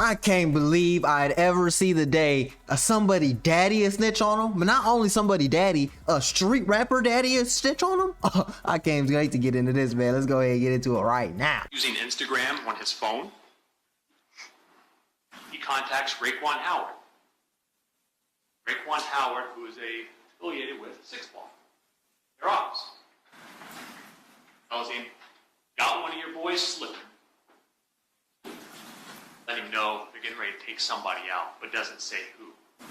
I can't believe I'd ever see the day somebody daddy is snitch on him, but not only somebody daddy, a street rapper daddy is snitch on him. I can't wait to get into this, man. Let's go ahead and get into it right now. Using Instagram on his phone, he contacts Raekwon Howard. Raekwon Howard, who is affiliated with Sixth Ball. They're ops. Tells him, got one of your boys slipping. Let him know they're getting ready to take somebody out, but doesn't say who.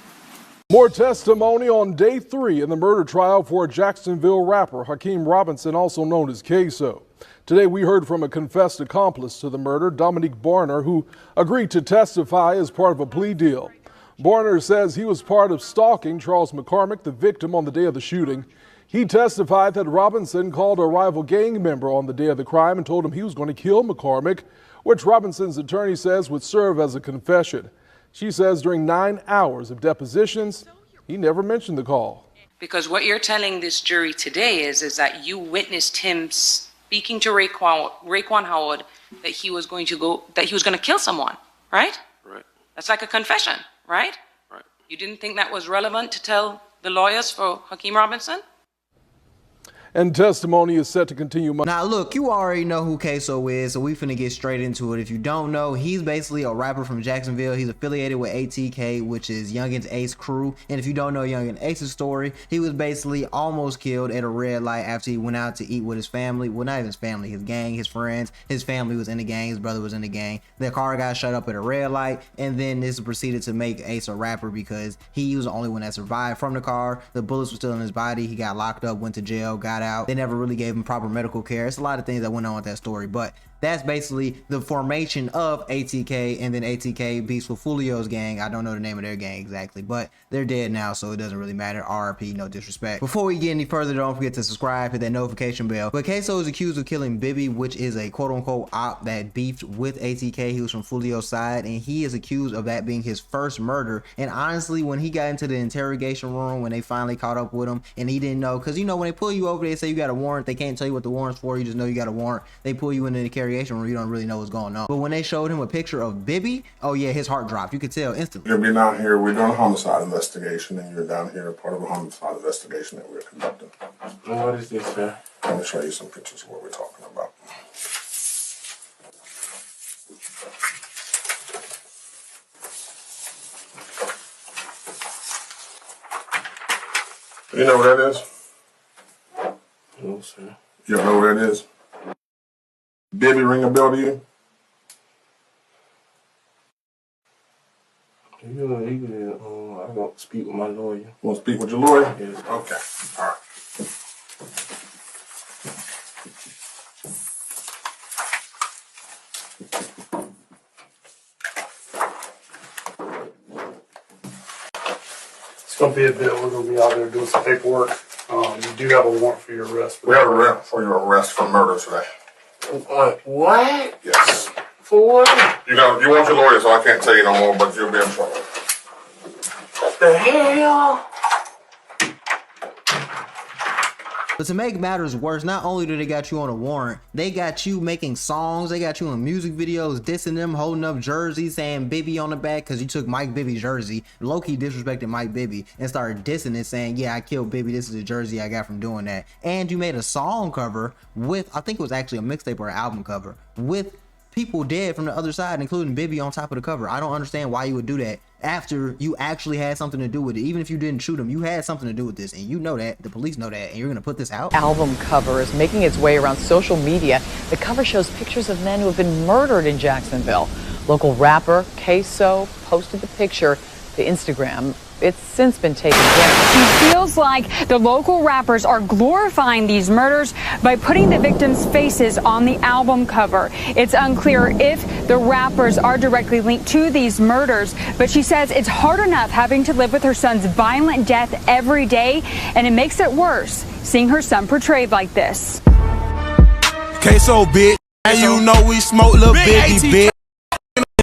More testimony on day 3 in the murder trial for a Jacksonville rapper, Hakeem Robinson, also known as KSOO. Today we heard from a confessed accomplice to the murder, Dominique Barner, who agreed to testify as part of a plea deal. Barner says he was part of stalking Charles McCormick, the victim, on the day of the shooting. He testified that Robinson called a rival gang member on the day of the crime and told him he was going to kill McCormick, which Robinson's attorney says would serve as a confession. She says during 9 hours of depositions, he never mentioned the call. Because what you're telling this jury today is that you witnessed him speaking to Raekwon Howard that he was going to kill someone, right? Right. That's like a confession, right? Right. You didn't think that was relevant to tell the lawyers for Hakeem Robinson? And testimony is set to continue. Now look, you already know who KSOO is, so we finna get straight into it. If you don't know, he's basically a rapper from Jacksonville. He's affiliated with ATK, which is Youngin's Ace crew. And if you don't know Youngin Ace's story, he was basically almost killed at a red light after he went out to eat with his family. Well, not even his family, his gang, his friends. His family was in the gang, his brother was in the gang. The car got shut up at a red light, and then this proceeded to make Ace a rapper because he was the only one that survived from the car. The bullets were still in his body. He got locked up, went to jail, got out. They never really gave him proper medical care. It's a lot of things that went on with that story, but that's basically the formation of ATK, and then ATK beats with Fulio's gang. I don't know the name of their gang exactly, but they're dead now, so it doesn't really matter. RIP, no disrespect. Before we get any further, don't forget to subscribe, hit that notification bell. But KSOO is accused of killing Bibby, which is a quote-unquote op that beefed with ATK. He was from Fulio's side, and he is accused of that being his first murder. And honestly, when he got into the interrogation room, when they finally caught up with him, and he didn't know, because you know, when they pull you over, they say you got a warrant. They can't tell you what the warrant's for. You just know you got a warrant. They pull you into the interrogation room, you don't really know what's going on. But when they showed him a picture of Bibby, oh yeah, his heart dropped. You could tell instantly. You'll be down here, we're doing a homicide investigation, and you're down here part of a homicide investigation that we're conducting. What is this, sir? Let me show you some pictures of what we're talking about. You know what that is? No, sir. You don't know what that is? Bibby, ring a bell to you? I want to speak with my lawyer. You want to speak with your lawyer? Yes. Okay, all right. It's going to be a bit. We're going to be out there doing some paperwork. You do have a warrant for your arrest. We have a warrant for your arrest for murder today. What? Yes. For what? You want your lawyer, so I can't tell you no more, but you'll be in trouble. What the hell? But to make matters worse, not only do they got you on a warrant, they got you making songs, they got you in music videos, dissing them, holding up jerseys, saying Bibby on the back because you took Mike Bibby's jersey. Low-key disrespected Mike Bibby and started dissing it, saying, yeah, I killed Bibby, this is a jersey I got from doing that. And you made a song cover with, I think it was actually a mixtape or an album cover, with people dead from the other side, including Bibby on top of the cover. I don't understand why you would do that after you actually had something to do with it. Even if you didn't shoot him, you had something to do with this, and you know that, the police know that, and you're gonna put this out? Album cover is making its way around social media. The cover shows pictures of men who have been murdered in Jacksonville. Local rapper KSOO posted the picture to Instagram. It's since been taken down. He feels like the local rappers are glorifying these murders by putting the victims' faces on the album cover. It's unclear if the rappers are directly linked to these murders, but she says it's hard enough having to live with her son's violent death every day, and it makes it worse seeing her son portrayed like this. KSOO, bitch, and you know we smoke little Biggie, bitch.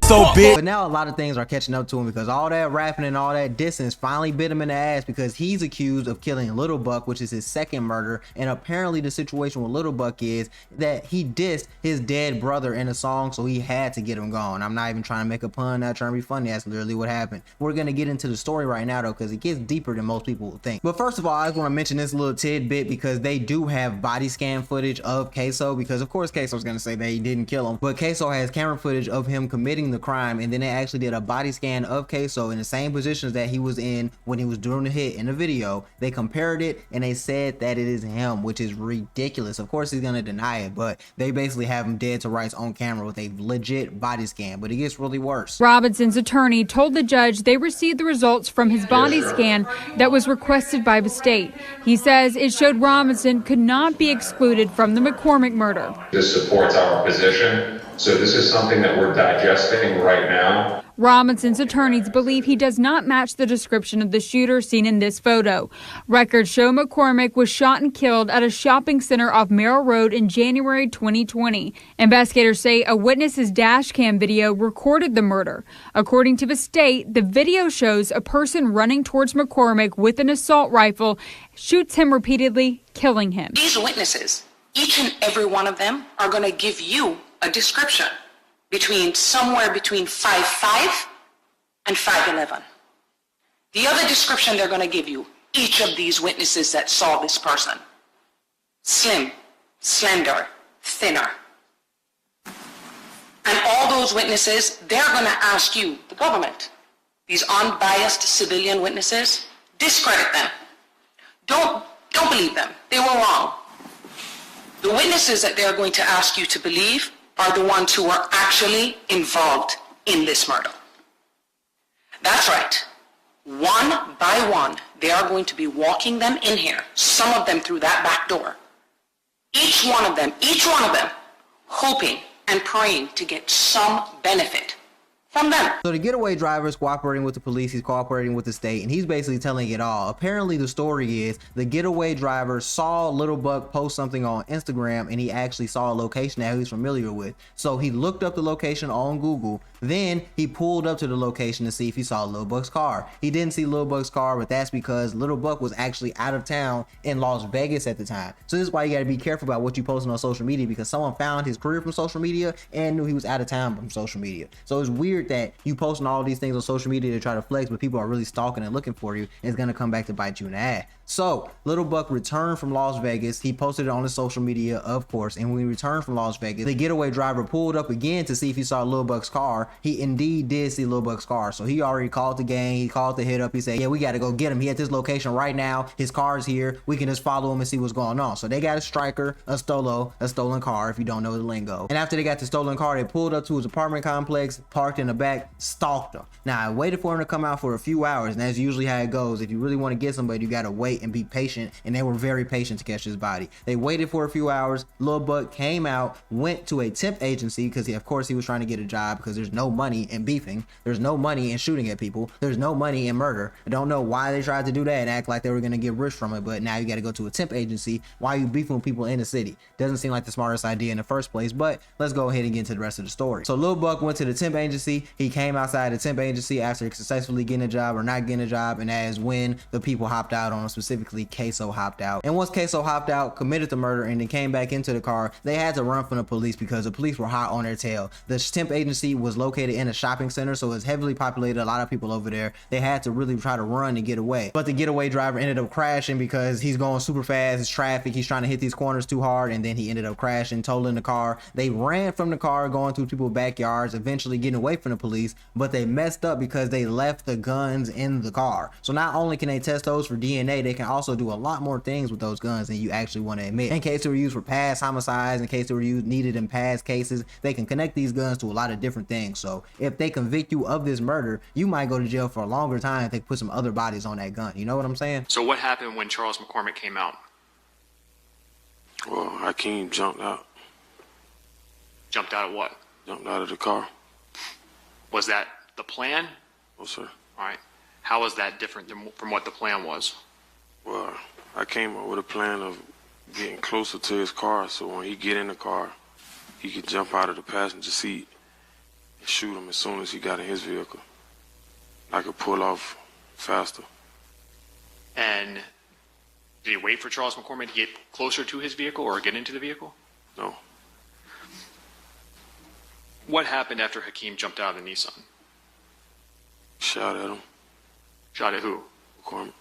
So big. But now a lot of things are catching up to him because all that rapping and all that distance finally bit him in the ass because he's accused of killing Little Buck, which is his second murder. And apparently the situation with Little Buck is that he dissed his dead brother in a song, so he had to get him gone. I'm not even trying to make a pun, not trying to be funny. That's literally what happened. We're gonna get into the story right now though, because it gets deeper than most people think. But first of all, I just want to mention this little tidbit because they do have body scan footage of KSOO, because of course KSOO's gonna say they didn't kill him, but KSOO has camera footage of him committing the crime, and then they actually did a body scan of KSOO in the same positions that he was in when he was doing the hit in the video. They compared it and they said that it is him, which is ridiculous. Of course he's gonna deny it, but they basically have him dead to rights on camera with a legit body scan. But it gets really worse. Robinson's attorney told the judge they received the results from his body scan that was requested by the state. He says it showed Robinson could not be excluded from the McCormick murder. This supports our position. So this is something that we're digesting right now. Robinson's attorneys believe he does not match the description of the shooter seen in this photo. Records show McCormick was shot and killed at a shopping center off Merrill Road in January 2020. Investigators say a witness's dash cam video recorded the murder. According to the state, the video shows a person running towards McCormick with an assault rifle, shoots him repeatedly, killing him. These witnesses, each and every one of them, are going to give you a description somewhere between 5'5" and 5'11". The other description they're going to give you, each of these witnesses that saw this person: slim, slender, thinner. And all those witnesses, they're going to ask you, the government, these unbiased civilian witnesses, discredit them. Don't believe them. They were wrong. The witnesses that they're going to ask you to believe are the ones who are actually involved in this murder. That's right. One by one, they are going to be walking them in here, some of them through that back door. Each one of them, hoping and praying to get some benefit from them. So the getaway driver is cooperating with the police, he's cooperating with the state, and he's basically telling it all. Apparently the story is the getaway driver saw Little Buck post something on Instagram, and he actually saw a location that he's familiar with. So he looked up the location on Google, then he pulled up to the location to see if he saw Little Buck's car. He didn't see Little Buck's car, but that's because Little Buck was actually out of town in Las Vegas at the time. So this is why you got to be careful about what you posting on social media, because someone found his career from social media and knew he was out of town from social media. So it's weird that you posting all these things on social media to try to flex, but people are really stalking and looking for you, and it's gonna come back to bite you in the ass. So Little Buck returned from Las Vegas. He posted it on his social media, of course, and when he returned from Las Vegas, the getaway driver pulled up again to see if he saw Little Buck's car. He indeed did see Little Buck's car, so he already called the gang. He called the hit up. He said, yeah, we got to go get him. He at this location right now. His car's here. We can just follow him and see what's going on. So they got a striker, a stolen car, if you don't know the lingo. And after they got the stolen car, they pulled up to his apartment complex, parked in the back, stalked him. Now I waited for him to come out for a few hours, and that's usually how it goes. If you really want to get somebody, you got to wait and be patient, and they were very patient to catch his body. They waited for a few hours. Lil Buck came out, went to a temp agency because of course he was trying to get a job, because there's no money in beefing, there's no money in shooting at people, there's no money in murder. I don't know why they tried to do that and act like they were gonna get rich from it, but now you got to go to a temp agency. Why are you beefing with people in the city? Doesn't seem like the smartest idea in the first place, but let's go ahead and get into the rest of the story. So Lil Buck went to the temp agency. He came outside the temp agency after successfully getting a job or not getting a job, and that is when the people hopped out on him, specifically KSOO hopped out. And once KSOO hopped out, committed the murder, and then came back into the car, they had to run from the police because the police were hot on their tail. The temp agency was located in a shopping center, so it's heavily populated, a lot of people over there. They had to really try to run and get away, but the getaway driver ended up crashing because he's going super fast. It's traffic, he's trying to hit these corners too hard, and then he ended up crashing, totaling the car. They ran from the car, going through people's backyards, eventually getting away from the police, but they messed up because they left the guns in the car. So not only can they test those for DNA, they can also do a lot more things with those guns than you actually want to admit. In case they were used for past homicides, in case they were needed in past cases, they can connect these guns to a lot of different things. So if they convict you of this murder, you might go to jail for a longer time if they put some other bodies on that gun. You know what I'm saying? So what happened when Charles McCormick came out? Well, Hakeem jumped out. Jumped out of what? Jumped out of the car. Was that the plan? No, sir. All right. How was that different from what the plan was? Well, I came up with a plan of getting closer to his car, so when he get in the car, he could jump out of the passenger seat shoot him as soon as he got in his vehicle. I could pull off faster. And did he wait for Charles McCormick to get closer to his vehicle or get into the vehicle? No. What happened after Hakeem jumped out of the Nissan? Shot at him. Shot at who? McCormick.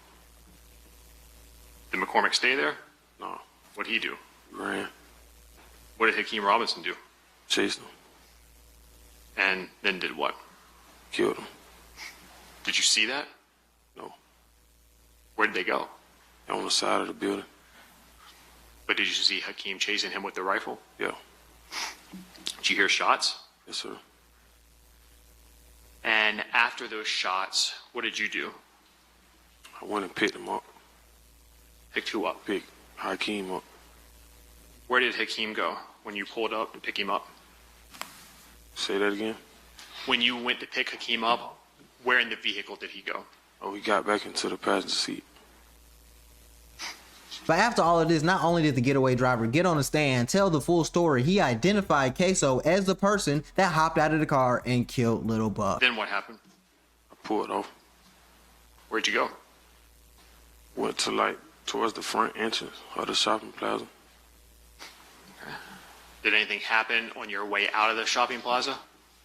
Did McCormick stay there? No. What'd he do? Ran. What did Hakeem Robinson do? Chased him. And then did what? Killed him. Did you see that? No. Where did they go? On the side of the building. But did you see Hakeem chasing him with the rifle? Yeah. Did you hear shots? Yes, sir. And after those shots, what did you do? I went and picked him up. Picked who up? Picked Hakeem up. Where did Hakeem go when you pulled up to pick him up? Say that again? When you went to pick Hakeem up, where in the vehicle did he go? Oh, he got back into the passenger seat. But after all of this, not only did the getaway driver get on the stand, tell the full story, he identified KSOO as the person that hopped out of the car and killed Little Buck. Then what happened? I pulled off. Where'd you go? Went to towards the front entrance of the shopping plaza. Did anything happen on your way out of the shopping plaza?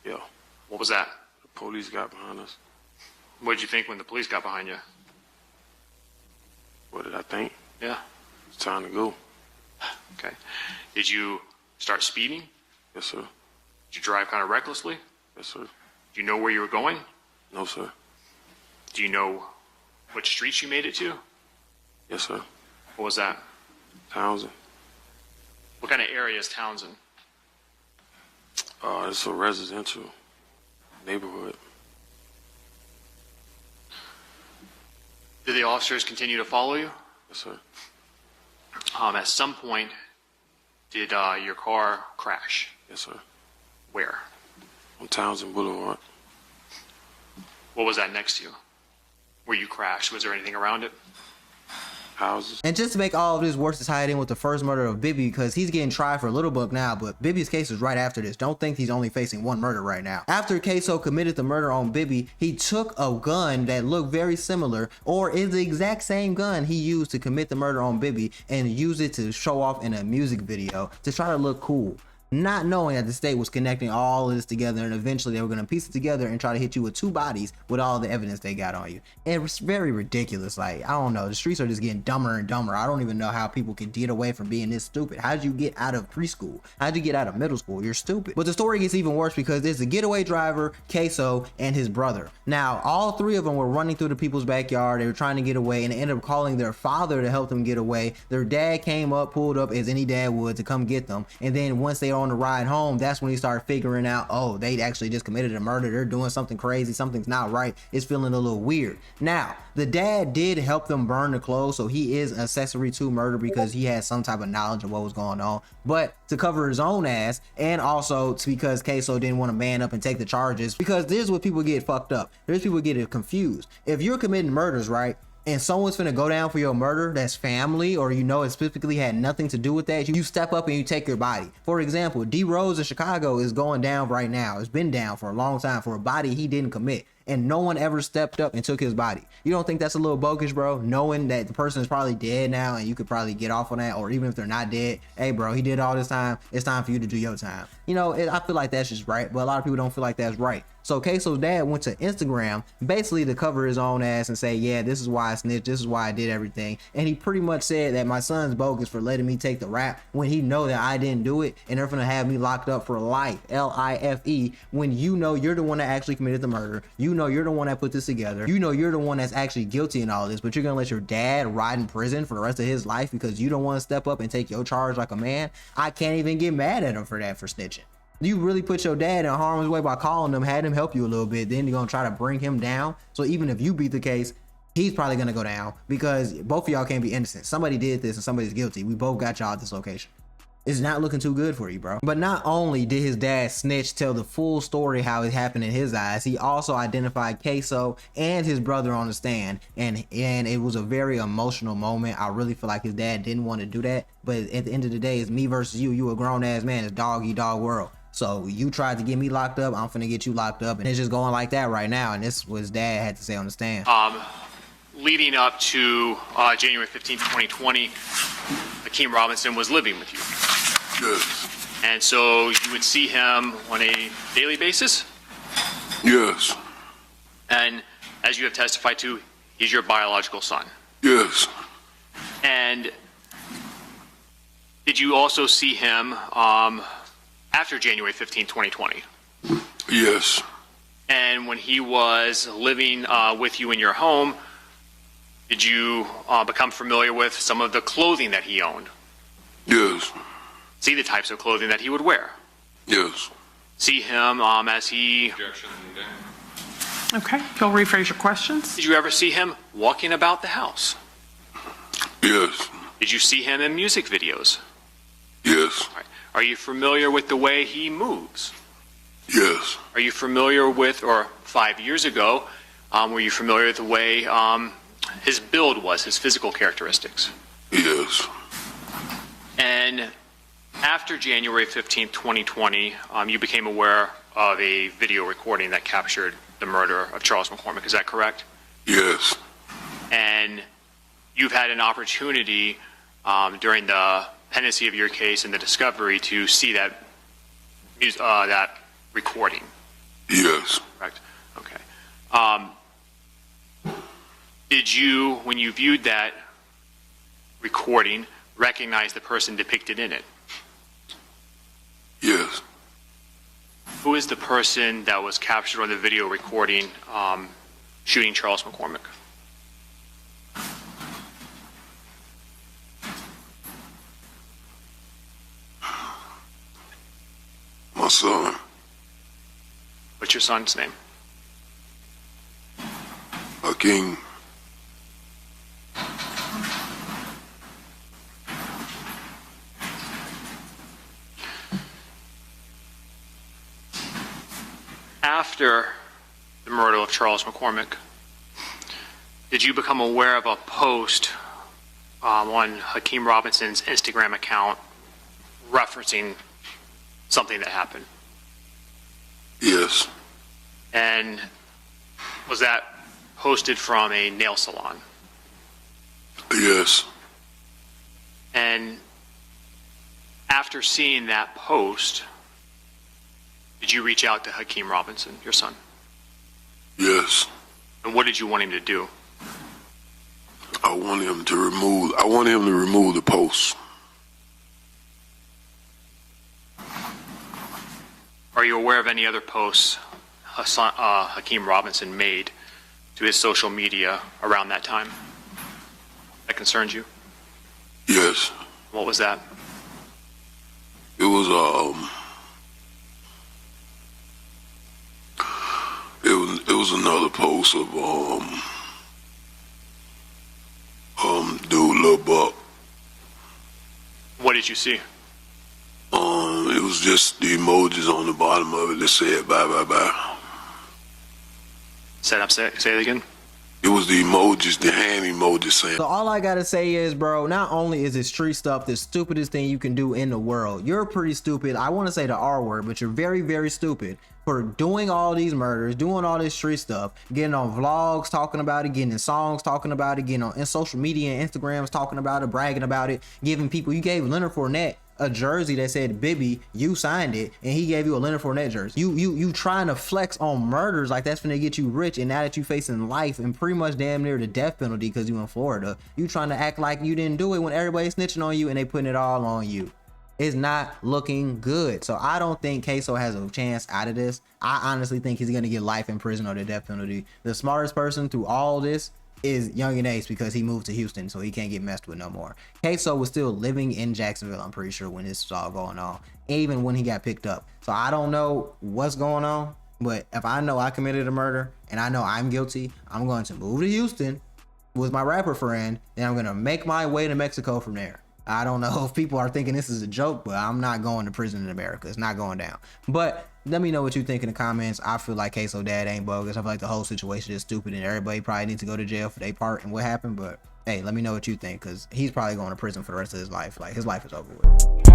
Yeah. What was that? The police got behind us. What did you think when the police got behind you? What did I think? Yeah. It's time to go. Okay. Did you start speeding? Yes, sir. Did you drive kind of recklessly? Yes, sir. Do you know where you were going? No, sir. Do you know what streets you made it to? Yes, sir. What was that? Townsend. What kind of area is Townsend? It's a residential neighborhood. Did the officers continue to follow you? Yes, sir. At some point, did your car crash? Yes, sir. Where? On Townsend Boulevard. What was that next to you? Where you crashed? Was there anything around it? Houses. And just to make all of this worse, to tie it in with the first murder of Bibby, because he's getting tried for Little Buck now, but Bibby's case is right after this. Don't think he's only facing one murder right now. After KSOO committed the murder on Bibby, he took a gun that looked very similar, or is the exact same gun he used to commit the murder on Bibby, and used it to show off in a music video to try to look cool. Not knowing that the state was connecting all of this together, and eventually they were going to piece it together and try to hit you with two bodies with all the evidence they got on you. And it's very ridiculous. Like, I don't know, the streets are just getting dumber and dumber. I don't even know how people can get away from being this stupid. How'd you get out of preschool? How'd you get out of middle school? You're stupid. But the story gets even worse because there's the getaway driver, KSOO, and his brother. Now, all three of them were running through the people's backyard. They were trying to get away, and they ended up calling their father to help them get away. Their dad came up, pulled up as any dad would, to come get them. And then once they were on the ride home, that's when he started figuring out, oh, they actually just committed a murder. They're doing something crazy. Something's not right. It's feeling a little weird. Now, the dad did help them burn the clothes, so he is accessory to murder because he had some type of knowledge of what was going on. But to cover his own ass, and also because KSOO didn't want to man up and take the charges, because this is what people get fucked up. There's people get confused. If you're committing murders, right, and someone's finna go down for your murder that's family, or you know it specifically had nothing to do with that, you step up and you take your body. For example, D Rose in Chicago is going down right now. It's been down for a long time for a body he didn't commit, and no one ever stepped up and took his body. You don't think that's a little bogus, bro? Knowing that the person is probably dead now and you could probably get off on that, or even if they're not dead, hey bro, he did all this time, it's time for you to do your time. You know, I feel like that's just right, but a lot of people don't feel like that's right. So KSOO's dad went to Instagram basically to cover his own ass and say, yeah, this is why I snitched, this is why I did everything. And he pretty much said that my son's bogus for letting me take the rap when he know that I didn't do it, and they're gonna have me locked up for life, L-I-F-E, when you know you're the one that actually committed the murder. You know you're the one that put this together. You know you're the one that's actually guilty in all this, but you're gonna let your dad ride in prison for the rest of his life because you don't want to step up and take your charge like a man. I can't even get mad at him for that, for snitching. You really put your dad in harm's way by calling him, had him help you a little bit, then you're gonna try to bring him down. So even if you beat the case, he's probably gonna go down because both of y'all can't be innocent. Somebody did this and somebody's guilty. We both got y'all at this location. It's not looking too good for you, bro. But not only did his dad snitch, tell the full story how it happened in his eyes, he also identified KSOO and his brother on the stand, and it was a very emotional moment. I really feel like his dad didn't want to do that, but at the end of the day, it's me versus you. You a grown ass man. It's dog eat dog world. So you tried to get me locked up, I'm finna get you locked up. And it's just going like that right now. And this is what his dad had to say on the stand. Leading up to January 15th, 2020, Hakeem Robinson was living with you. Yes. And so you would see him on a daily basis? Yes. And as you have testified to, he's your biological son. Yes. And did you also see him after January 15, 2020? Yes. And when he was living with you in your home, did you become familiar with some of the clothing that he owned? Yes. See the types of clothing that he would wear? Yes. See him as he... Okay, if you'll rephrase your questions. Did you ever see him walking about the house? Yes. Did you see him in music videos? Yes. All right. Are you familiar with the way he moves? Yes. Are you familiar with, or 5 years ago, were you familiar with the way his build was, his physical characteristics? Yes. And after January 15th, 2020, you became aware of a video recording that captured the murder of Charles McCormick. Is that correct? Yes. And you've had an opportunity during the pendency of your case and the discovery to see that recording. Yes. Correct. Okay. Did you, when you viewed that recording, recognize the person depicted in it? Yes. Who is the person that was captured on the video recording shooting Charles McCormick? My son. What's your son's name? Hakeem. After the murder of Charles McCormick, did you become aware of a post on Hakeem Robinson's Instagram account referencing something that happened? Yes. And was that posted from a nail salon? Yes. And after seeing that post, did you reach out to Hakeem Robinson, your son? Yes. And what did you want him to do? I want him to remove the post. Are you aware of any other posts Hakeem Robinson made to his social media around that time that concerns you? Yes. What was that? It was it was another post of dude Lil Buck. What did you see? It was just the emojis on the bottom of it that said bye bye bye. Say it again. It was the emojis, the hand emojis saying. So all I gotta say is, bro, not only is it street stuff the stupidest thing you can do in the world, you're pretty stupid. I want to say the R word, but you're very, very stupid for doing all these murders, doing all this street stuff, getting on vlogs talking about it, getting in songs talking about it, getting on in social media and Instagrams talking about it, bragging about it, giving people. You gave Leonard Fournette a jersey that said Bibby, you signed it, and he gave you a Leonard Fournette jersey. You trying to flex on murders like that's gonna get you rich, and now that you facing life and pretty much damn near the death penalty because you in Florida, you trying to act like you didn't do it when everybody's snitching on you and they putting it all on you. It's not looking good. So I don't think KSOO has a chance out of this. I honestly think he's gonna get life in prison or the death penalty. The smartest person through all this is Youngin Ace because he moved to Houston, so he can't get messed with no more. KSOO was still living in Jacksonville, I'm pretty sure, when this was all going on, even when he got picked up. So I don't know what's going on, but if I know I committed a murder and I know I'm guilty, I'm going to move to Houston with my rapper friend, then I'm gonna make my way to Mexico from there. I don't know if people are thinking this is a joke, but I'm not going to prison in America. It's not going down. But let me know what you think in the comments. I feel like KSOO dad ain't bogus. I feel like the whole situation is stupid and everybody probably needs to go to jail for their part and what happened. But hey, let me know what you think, because he's probably going to prison for the rest of his life. Like, his life is over with.